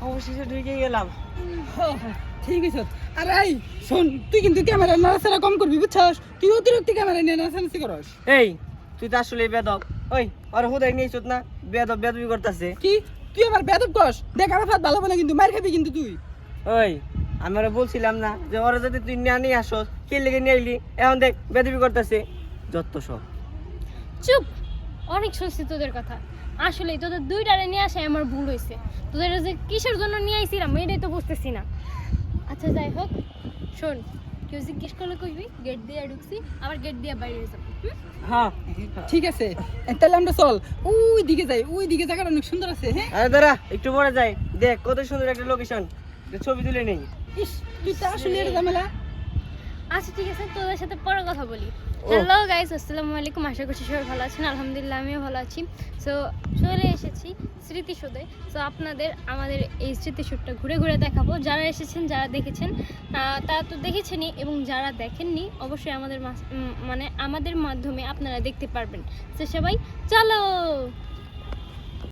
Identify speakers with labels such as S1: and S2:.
S1: অবশেষে ঢুকে গেলাম।
S2: ঠিক আছে। আরে এই শোন, তুই কিন্তু ক্যামেরা নাড়াচাড়া কম করবি, বুঝছস? তুই অতিরিক্ত ক্যামেরা নিয়ে নাচানাচি করস।
S1: এই তুই তো আসলে বেদব। ওই আর হুদাই নিয়েছত না, বেদবি করতেছে।
S2: কি তুই আবার বেদব কস? দেখ আমার ভাত ভালো না, কিন্তু মার খাবি কিন্তু তুই।
S1: ওই আমি ওরা বলছিলাম না যে ওরা যদি তুই নিয়ে আসস, কে লেগে নিয়ে আইলি? এখন দেখ বেদবি করতেছে যত সব।
S3: চুপ, অনেক শুনছি তোদের কথা। আসলে তোদের দুইটারে নিয়ে আসে আমার ভুল হয়েছে। তোদের যে কিসের জন্য নিয়ে আইছিলাম এটাই তো বুঝতেছি না। আচ্ছা যাই হোক, শোন, কেউ জিজ্ঞেস করলে কইবি গেট দিয়ে ঢুকছি, আবার গেট দিয়ে বাইরে যাবো।
S1: হ্যাঁ
S2: ঠিক আছে, তাহলে আমরা চল ওই দিকে যাই। ওই দিকে জায়গাটা অনেক সুন্দর আছে। হ্যাঁ
S1: আরে দাঁড়া, একটু পরে যাই। দেখ কত সুন্দর একটা লোকেশন, ছবি তুলে নেই।
S2: ইস, তুই তো আসলে এটা ঝামেলা।
S3: আচ্ছা ঠিক আছে, তোদের সাথে পরে কথা বলি।
S1: ও।
S3: হ্যালো গাইস, আসসালামু আলাইকুম। আশা করছি সবাই ভালো আছেন। আলহামদুলিল্লাহ আমিও ভালো আছি। সো চলে এসেছি স্মৃতিসৌধে। সো আপনাদের আমাদের এই স্মৃতিসৌধটা ঘুরে ঘুরে দেখাবো। যারা এসেছেন, যারা দেখেছেন তারা তো দেখেছেনই, এবং যারা দেখেননি অবশ্যই আমাদের মানে আমাদের মাধ্যমে আপনারা দেখতে পারবেন। তো সবাই চলো।